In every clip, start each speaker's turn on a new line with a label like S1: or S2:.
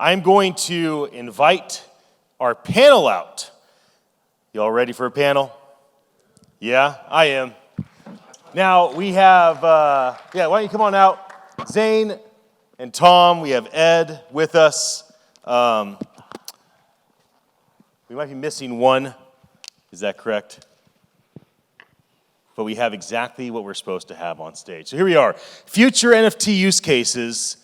S1: I'm going to invite our panel out. You all ready for a panel? Yeah, I am. Now we have, why don't you come on out? Zain and Tom, we have Ed with us. We might be missing one, is that correct? But we have exactly what we're supposed to have on stage. So here we are, future NFT use cases,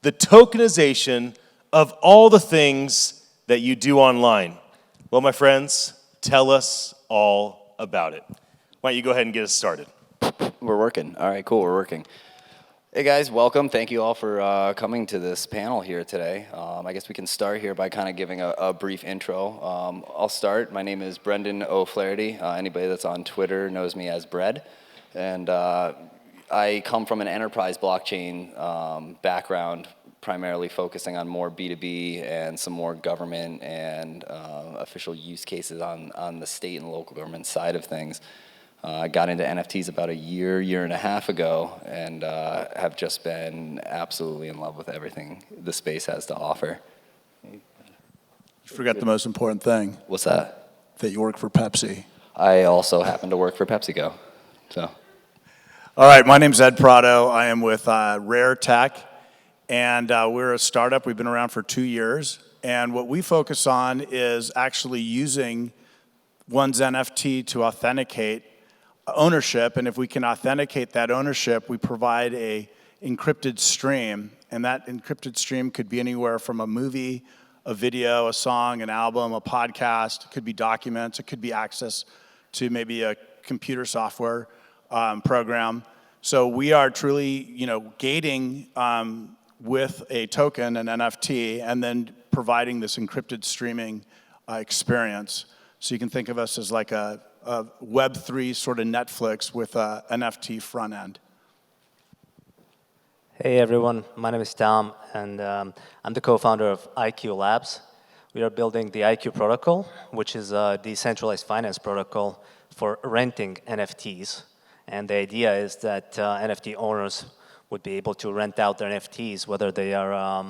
S1: the tokenization of all the things that you do online. Well, my friends, tell us all about it. Why don't you go ahead and get us started?
S2: We're working. All right, cool, we're working. Hey guys, welcome. Thank you all for coming to this panel here today. I guess we can start here by kind of giving a brief intro. I'll start. My name is Brendan Oflaherty. Anybody that's on Twitter knows me as Bread. And I come from an enterprise blockchain background, primarily focusing on more B2B and some more government and official use cases on the state and local government side of things. I got into NFTs about a year and a half ago, and have just been absolutely in love with everything the space has to offer.
S3: You forgot the most important thing.
S2: What's that?
S3: That you work for Pepsi.
S2: I also happen to work for PepsiCo. So.
S3: All right, my name's Ed Prado. I am with Rare Tech, and we're a startup. We've been around for 2 years, and what we focus on is actually using one's NFT to authenticate ownership, and if we can authenticate that ownership, we provide a encrypted stream, and that encrypted stream could be anywhere from a movie, a video, a song, an album, a podcast. It could be documents. It could be access to maybe a computer software program. So we are truly, gating with a token, an NFT, and then providing this encrypted streaming experience. So you can think of us as like a Web3 sort of Netflix with a NFT front end.
S4: Hey everyone, my name is Tom, and I'm the co-founder of IQ Labs. We are building the IQ protocol, which is a decentralized finance protocol for renting NFTs. And the idea is that NFT owners would be able to rent out their NFTs, whether they are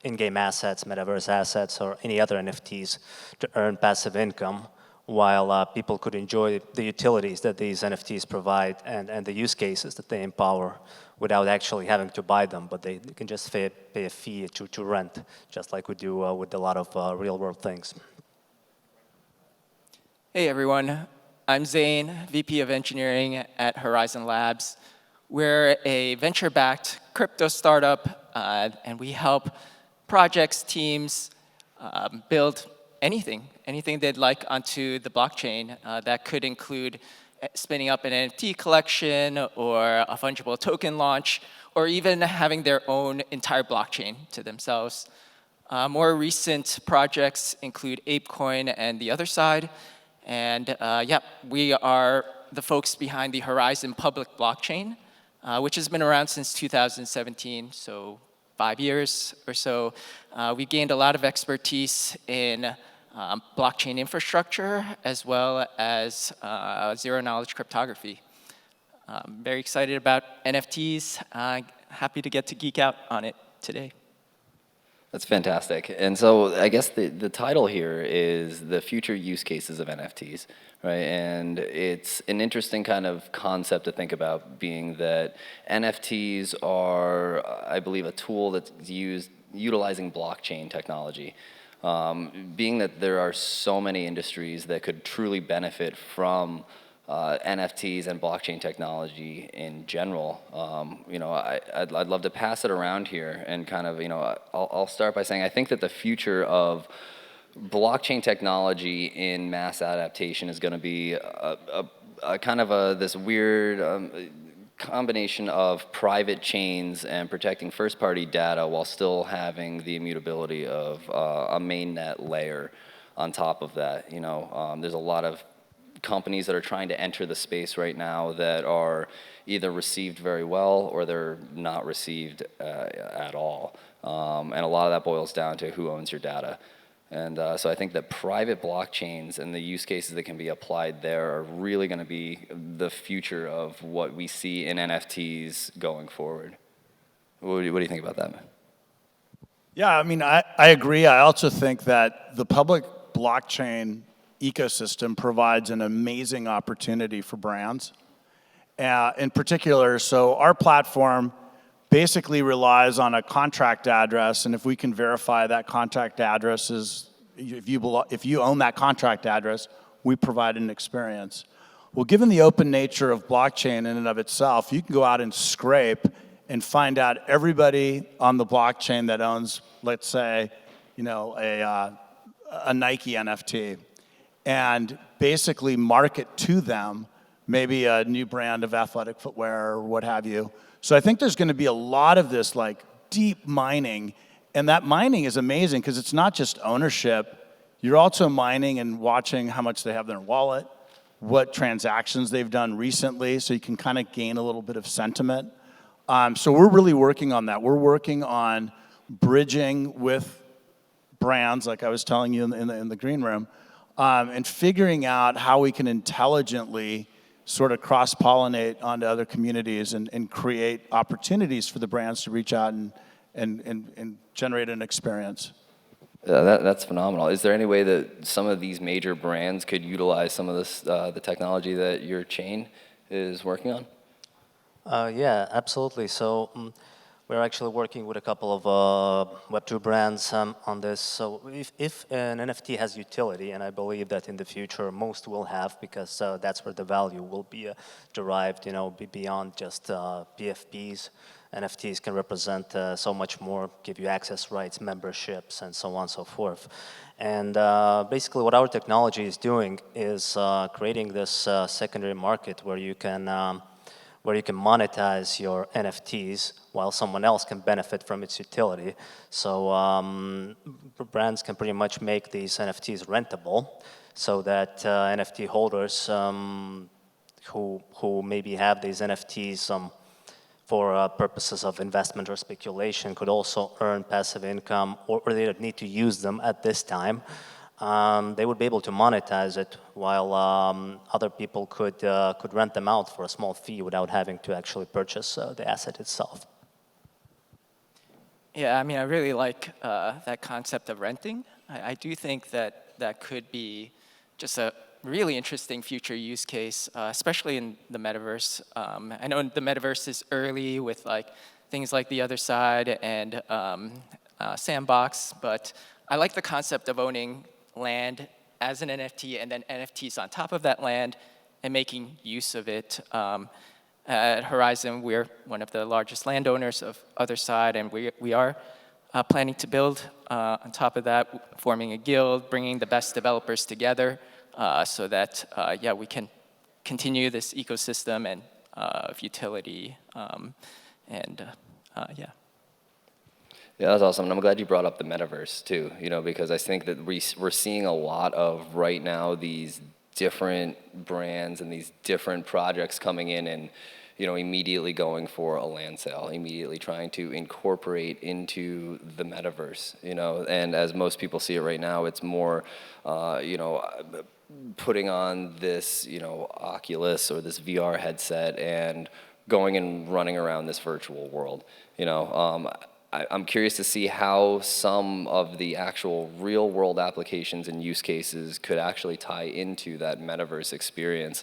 S4: in-game assets, metaverse assets, or any other NFTs, to earn passive income, while people could enjoy the utilities that these NFTs provide and the use cases that they empower without actually having to buy them, but they can just pay a fee to rent, just like we do with a lot of real-world things.
S5: Hey everyone, I'm Zain, VP of Engineering at Horizon Labs. We're a venture-backed crypto startup, and we help projects, teams build anything they'd like onto the blockchain. That could include spinning up an NFT collection or a fungible token launch, or even having their own entire blockchain to themselves. More recent projects include ApeCoin and The Other Side. And we are the folks behind the Horizon public blockchain, which has been around since 2017, so 5 years or so. We gained a lot of expertise in blockchain infrastructure, as well as zero-knowledge cryptography. Very excited about NFTs. Happy to get to geek out on it today.
S2: That's fantastic. And so I guess the title here is the future use cases of NFTs, right? And it's an interesting kind of concept to think about, being that NFTs are, I believe, a tool that's utilizing blockchain technology. Being that there are so many industries that could truly benefit from NFTs and blockchain technology in general, I'd love to pass it around here and kind of, I'll start by saying I think that the future of blockchain technology in mass adaptation is going to be a kind of this weird combination of private chains and protecting first-party data while still having the immutability of a mainnet layer on top of that. There's a lot of companies that are trying to enter the space right now that are either received very well or they're not received at all. And a lot of that boils down to who owns your data. And so I think that private blockchains and the use cases that can be applied there are really going to be the future of what we see in NFTs going forward. What do you think about that, man?
S3: Yeah, I mean, I agree. I also think that the public blockchain ecosystem provides an amazing opportunity for brands. In particular, so our platform basically relies on a contract address, and if we can verify that contract address is, if you own that contract address, we provide an experience. Well, given the open nature of blockchain in and of itself, you can go out and scrape and find out everybody on the blockchain that owns, let's say, you know, a Nike NFT, and basically market to them maybe a new brand of athletic footwear or what have you. So I think there's going to be a lot of this like deep mining, and that mining is amazing because it's not just ownership. You're also mining and watching how much they have in their wallet, what transactions they've done recently, so you can kind of gain a little bit of sentiment. So we're really working on that. We're working on bridging with brands, like I was telling you in the green room, and figuring out how we can intelligently sort of cross-pollinate onto other communities and create opportunities for the brands to reach out and generate an experience.
S2: That's phenomenal. Is there any way that some of these major brands could utilize some of this, the technology that your chain is working on?
S4: Yeah, absolutely. So we're actually working with a couple of Web2 brands on this. So if an NFT has utility, and I believe that in the future most will have, because that's where the value will be derived, you know, beyond just PFPs. NFTs can represent so much more, give you access rights, memberships, and so on and so forth. And basically what our technology is doing is creating this secondary market where you can monetize your NFTs while someone else can benefit from its utility. So brands can pretty much make these NFTs rentable so that NFT holders who maybe have these NFTs for purposes of investment or speculation could also earn passive income, or they don't need to use them at this time. They would be able to monetize it while other people could rent them out for a small fee without having to actually purchase the asset itself.
S5: Yeah, I mean, I really like that concept of renting. I do think that that could be just a really interesting future use case, especially in the metaverse. I know the metaverse is early with like things like the other side and Sandbox, but I like the concept of owning land as an NFT and then NFTs on top of that land and making use of it. At Horizon, we're one of the largest landowners of other side, and we are planning to build on top of that, forming a guild, bringing the best developers together so that, yeah, we can continue this ecosystem and of utility yeah.
S2: Yeah, that's awesome. And I'm glad you brought up the metaverse too, you know, because I think that we're seeing a lot of right now these different brands and these different projects coming in and, you know, immediately going for a land sale, immediately trying to incorporate into the metaverse, you know, and as most people see it right now, it's more, you know, putting on this, you know, Oculus or this VR headset and going and running around this virtual world, you know. I'm curious to see how some of the actual real world applications and use cases could actually tie into that metaverse experience.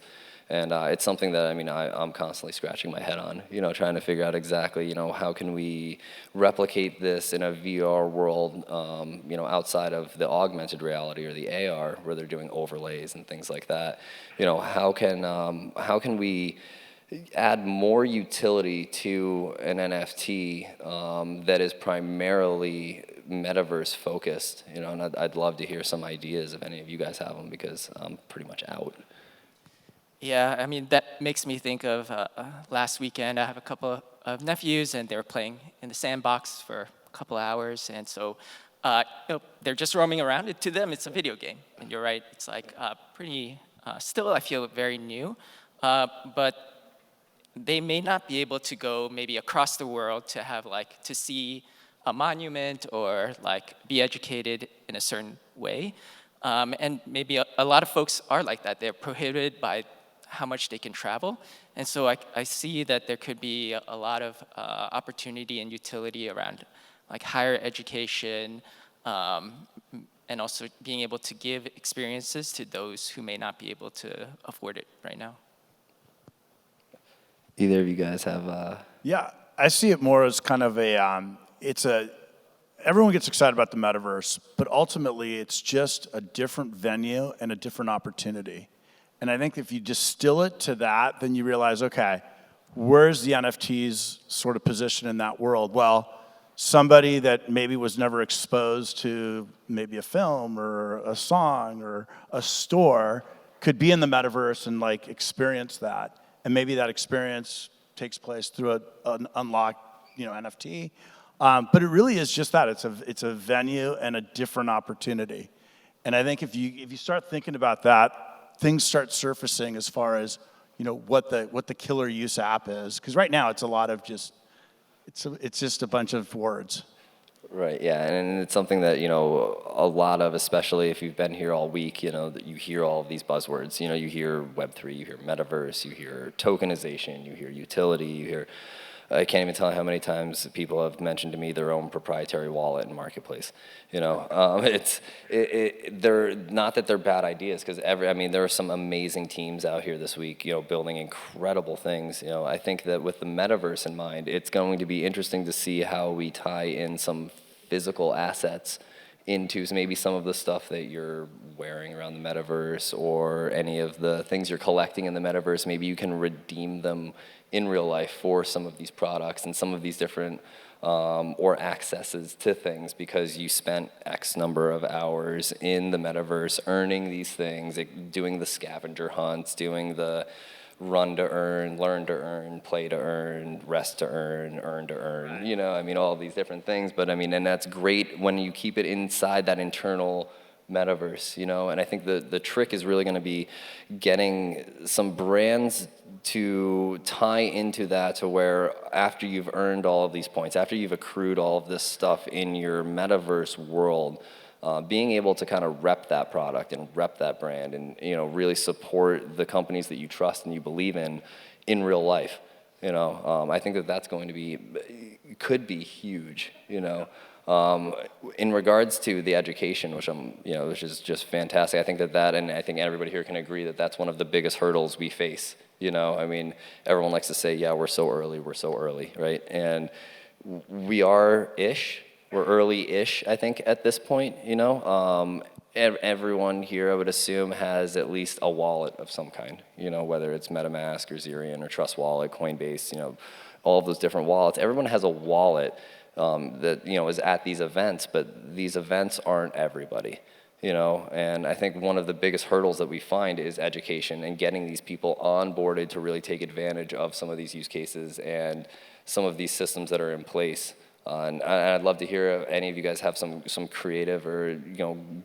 S2: And it's something that, I mean, I'm constantly scratching my head on, you know, trying to figure out exactly, you know, how can we replicate this in a VR world, you know, outside of the augmented reality or the AR where they're doing overlays and things like that. You know, how can we add more utility to an NFT that is primarily metaverse focused, you know, and I'd love to hear some ideas if any of you guys have them because I'm pretty much out.
S5: Yeah, I mean, that makes me think of last weekend. I have a couple of nephews, and they were playing in the Sandbox for a couple hours, and so you know, they're just roaming around. To them, it's a video game, and you're right. It's like pretty, still I feel very new, but they may not be able to go maybe across the world to have like to see a monument or like be educated in a certain way, and maybe a lot of folks are like that. They're prohibited by how much they can travel. And so I see that there could be a lot of opportunity and utility around like higher education, and also being able to give experiences to those who may not be able to afford it right now.
S2: Either of you guys have
S3: Yeah, I see it more as kind of everyone gets excited about the metaverse, but ultimately it's just a different venue and a different opportunity. And I think if you distill it to that, then you realize, okay, where's the NFT's sort of position in that world? Well, somebody that maybe was never exposed to maybe a film or a song or a store could be in the metaverse and like experience that. And maybe that experience takes place through an unlocked, NFT. But it really is just that. It's a venue and a different opportunity. And I think if you start thinking about that, things start surfacing as far as what the killer use app is. Because right now it's a lot of it's just a bunch of words.
S2: Right, yeah, and it's something that, a lot of, especially if you've been here all week, that you hear all of these buzzwords. You hear Web3, you hear metaverse, you hear tokenization, you hear utility, you hear, I can't even tell you how many times people have mentioned to me their own proprietary wallet and marketplace. They're not that they're bad ideas, because there are some amazing teams out here this week, building incredible things. I think that with the metaverse in mind, it's going to be interesting to see how we tie in some physical assets into maybe some of the stuff that you're wearing around the metaverse, or any of the things you're collecting in the metaverse. Maybe you can redeem them in real life for some of these products and some of these different or accesses to things, because you spent X number of hours in the metaverse earning these things, doing the scavenger hunts, doing the run to earn, learn to earn, play to earn, rest to earn to earn, all these different things. But and that's great when you keep it inside that internal metaverse, and I think the trick is really going to be getting some brands to tie into that, to where after you've earned all of these points, after you've accrued all of this stuff in your metaverse world, being able to kind of rep that product and rep that brand, and really support the companies that you trust and you believe in real life. I think that that's going to be, could be huge. In regards to the education, which is just fantastic. I think that, and I think everybody here can agree that that's one of the biggest hurdles we face. Everyone likes to say, yeah, we're so early, right? And we are-ish. We're early-ish, I think, at this point, Everyone here, I would assume, has at least a wallet of some kind, whether it's MetaMask or Zerion or Trust Wallet, Coinbase, all of those different wallets. Everyone has a wallet that, is at these events, but these events aren't everybody, And I think one of the biggest hurdles that we find is education and getting these people onboarded to really take advantage of some of these use cases and some of these systems that are in place. And I'd love to hear if any of you guys have some creative or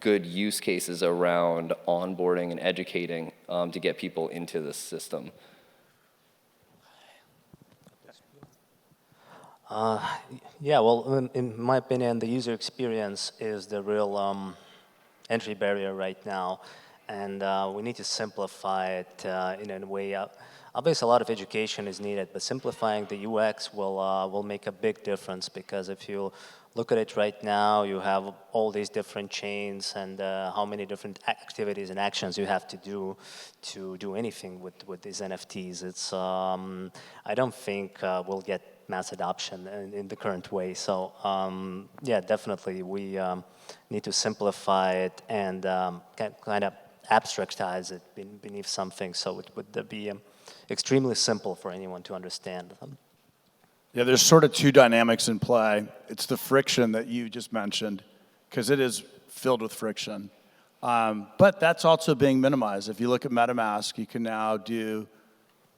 S2: good use cases around onboarding and educating to get people into this system.
S4: Yeah, well, in my opinion, the user experience is the real entry barrier right now, and we need to simplify it in a way. Obviously, a lot of education is needed, but simplifying the UX will make a big difference, because if you look at it right now, you have all these different chains and how many different activities and actions you have to do anything with these NFTs. It's I don't think we'll get mass adoption in the current way. So yeah, definitely we need to simplify it and kind of abstractize it beneath something, so it would be extremely simple for anyone to understand.
S3: Yeah, there's sort of two dynamics in play. It's the friction that you just mentioned, because it is filled with friction. But that's also being minimized. If you look at MetaMask, you can now do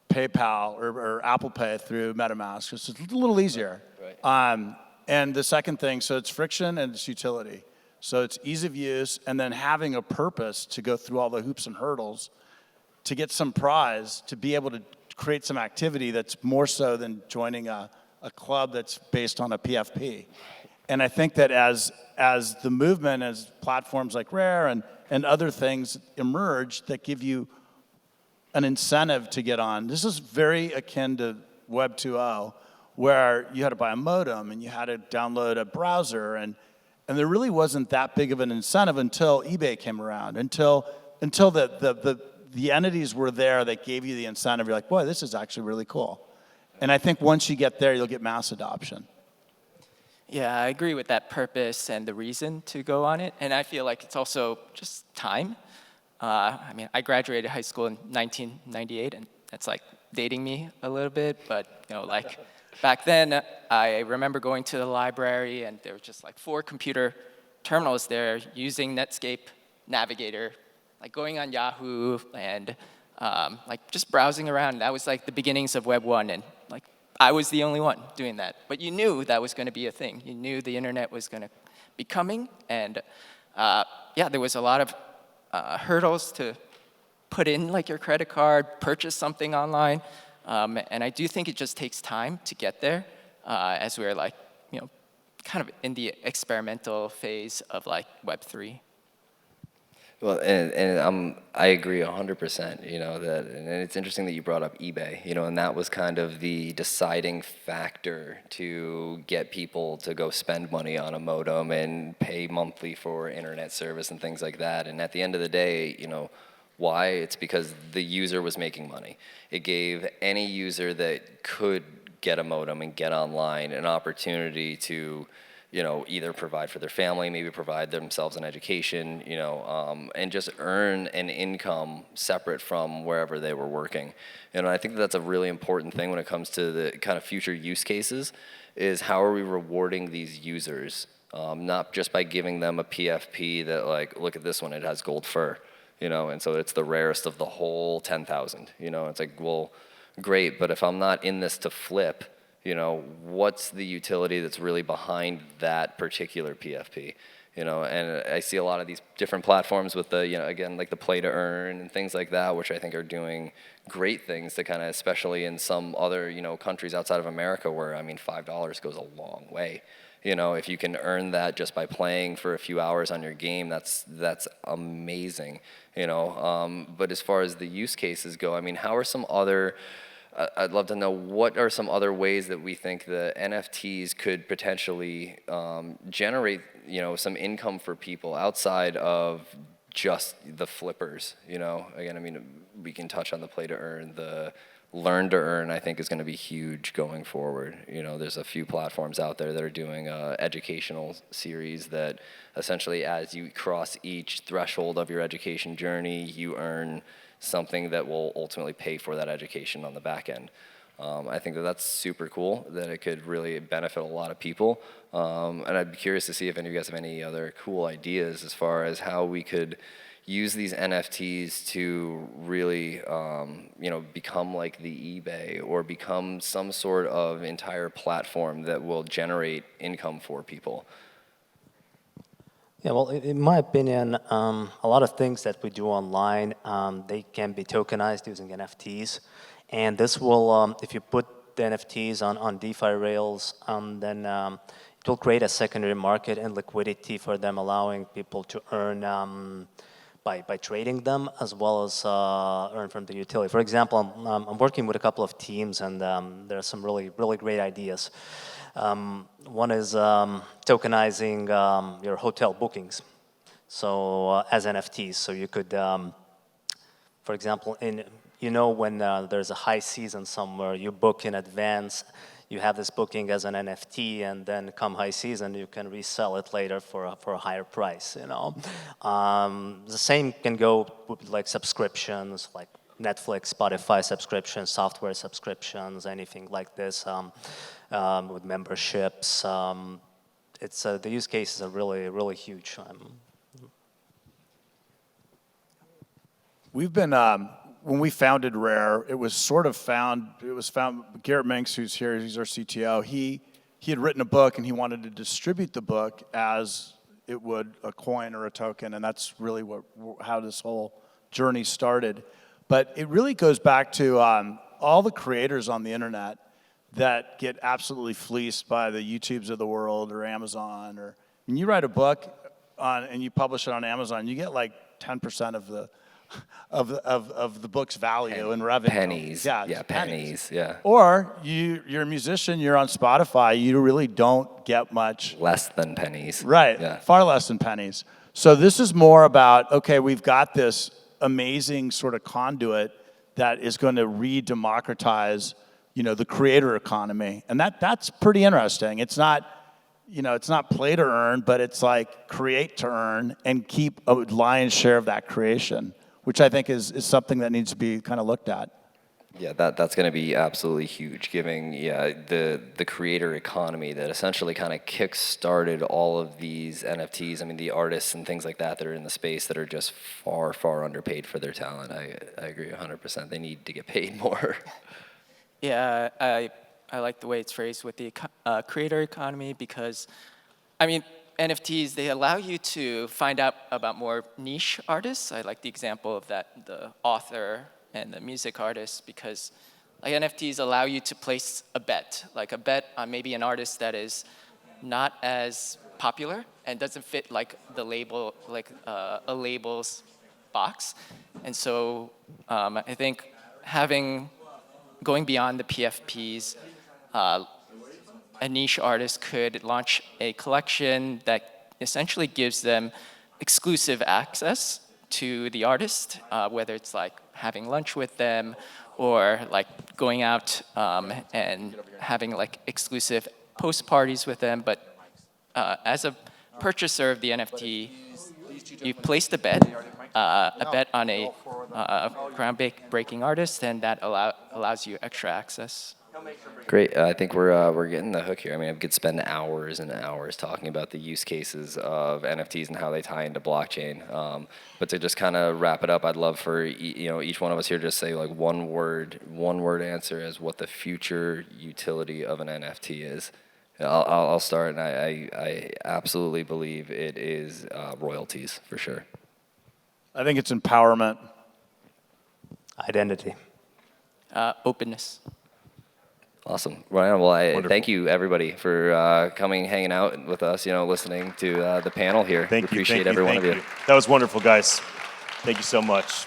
S3: PayPal or Apple Pay through MetaMask. It's a little easier. Right. And the second thing, so it's friction and it's utility. So it's ease of use, and then having a purpose to go through all the hoops and hurdles to get some prize, to be able to create some activity that's more so than joining a club that's based on a PFP. And I think that as the movement, as platforms like Rare and other things emerge that give you an incentive to get on, this is very akin to Web 2.0, where you had to buy a modem and you had to download a browser, and there really wasn't that big of an incentive until eBay came around, until the entities were there that gave you the incentive. You're like, boy, this is actually really cool. And I think once you get there, you'll get mass adoption.
S5: Yeah, I agree with that purpose and the reason to go on it. And I feel like it's also just time. I mean, I graduated high school in 1998, and that's like dating me a little bit. But, you know, like back then, I remember going to the library, and there were just like 4 computer terminals there using Netscape Navigator, like going on Yahoo and like just browsing around. That was like the beginnings of Web 1, and like I was the only one doing that. But you knew that was going to be a thing. You knew the internet was going to be coming, and yeah, there was a lot of hurdles to put in like your credit card, purchase something online, and I do think it just takes time to get there, as we're like, you know, kind of in the experimental phase of like Web 3.
S2: Well, and I agree 100%, you know, that, and it's interesting that you brought up eBay, you know, and that was kind of the deciding factor to get people to go spend money on a modem and pay monthly for internet service and things like that. And at the end of the day, you know, why? It's because the user was making money. It gave any user that could get a modem and get online an opportunity to, you know, either provide for their family, maybe provide themselves an education, you know, and just earn an income separate from wherever they were working. And I think that's a really important thing when it comes to the kind of future use cases, is how are we rewarding these users? Not just by giving them a PFP that, like, look at this one, it has gold fur, you know, and so it's the rarest of the whole 10,000, you know. It's like, well, great, but if I'm not in this to flip, you know, what's the utility that's really behind that particular PFP? You know, and I see a lot of these different platforms with the, you know, again, like the play to earn and things like that, which I think are doing great things to kind of, especially in some other, you know, countries outside of America where, I mean, $5 goes a long way. You know, if you can earn that just by playing for a few hours on your game, that's amazing, you know. But as far as the use cases go, I mean, how are some other, I'd love to know, what are some other ways that we think the NFTs could potentially generate, you know, some income for people outside of just the flippers, you know? Again, I mean, we can touch on the play to earn, the learn to earn, I think is going to be huge going forward. You know, there's a few platforms out there that are doing educational series that essentially, as you cross each threshold of your education journey, you earn something that will ultimately pay for that education on the back end. I think that that's super cool, that it could really benefit a lot of people. And I'd be curious to see if any of you guys have any other cool ideas as far as how we could use these NFTs to really, you know, become like the eBay or become some sort of entire platform that will generate income for people.
S4: Yeah, well, in my opinion, a lot of things that we do online, they can be tokenized using NFTs. And this will, if you put the NFTs on DeFi rails, then it will create a secondary market and liquidity for them, allowing people to earn by trading them, as well as earn from the utility. For example, I'm working with a couple of teams, and there are some really great ideas. One is tokenizing your hotel bookings, so as NFTs. So you could, for example, when there's a high season somewhere, you book in advance. You have this booking as an NFT, and then come high season, you can resell it later for a higher price. You know, the same can go with like subscriptions, like Netflix, Spotify subscriptions, software subscriptions, anything like this. With memberships, it's the use cases are really huge.
S3: We've been when we founded Rare, it was found. Garrett Minks, who's here, he's our CTO. He had written a book, and he wanted to distribute the book as it would a coin or a token, and that's really how this whole journey started. But it really goes back to all the creators on the internet that get absolutely fleeced by the YouTubes of the world or Amazon. Or when you write a book and you publish it on Amazon, you get like 10% of the book's value and revenue.
S2: Pennies.
S3: Yeah,
S2: Yeah,
S3: just
S2: pennies. Yeah.
S3: Or you're a musician, you're on Spotify, you really don't get much.
S2: Less than pennies.
S3: Right,
S2: Yeah.
S3: far less than pennies. So this is more about, okay, we've got this amazing sort of conduit that is going to re-democratize, the creator economy. And that's pretty interesting. It's not, it's not play to earn, but it's like create to earn and keep a lion's share of that creation, which I think is something that needs to be kind of looked at.
S2: Yeah, that's going to be absolutely huge, giving the creator economy that essentially kind of kick-started all of these NFTs. I mean, the artists and things like that are in the space that are just far, far underpaid for their talent. I agree 100%. They need to get paid more.
S5: Yeah, I like the way it's phrased with the creator economy because, I mean, NFTs, they allow you to find out about more niche artists. I like the example of that, the author and the music artist, because like NFTs allow you to place a bet, like a bet on maybe an artist that is not as popular and doesn't fit like the label, like a label's box. And so I think going beyond the PFPs, a niche artist could launch a collection that essentially gives them exclusive access to the artist, whether it's like having lunch with them or like going out and having like exclusive post parties with them. But as a purchaser of the NFT, you've placed a bet on a groundbreaking artist, and that allows you extra access.
S2: Great. I think we're getting the hook here. I mean, I could spend hours and hours talking about the use cases of NFTs and how they tie into blockchain. But to just kind of wrap it up, I'd love for each one of us here to just say like one word answer as what the future utility of an NFT is. I'll start, and I absolutely believe it is royalties for sure.
S3: I think it's empowerment.
S4: Identity.
S5: Openness.
S2: Awesome. Ryan, well, thank you, everybody, for coming, hanging out with us, listening to the panel here.
S1: Thank you.
S2: Appreciate
S1: Thank you,
S2: every one
S1: thank
S2: of you.
S1: That was wonderful, guys. Thank you so much.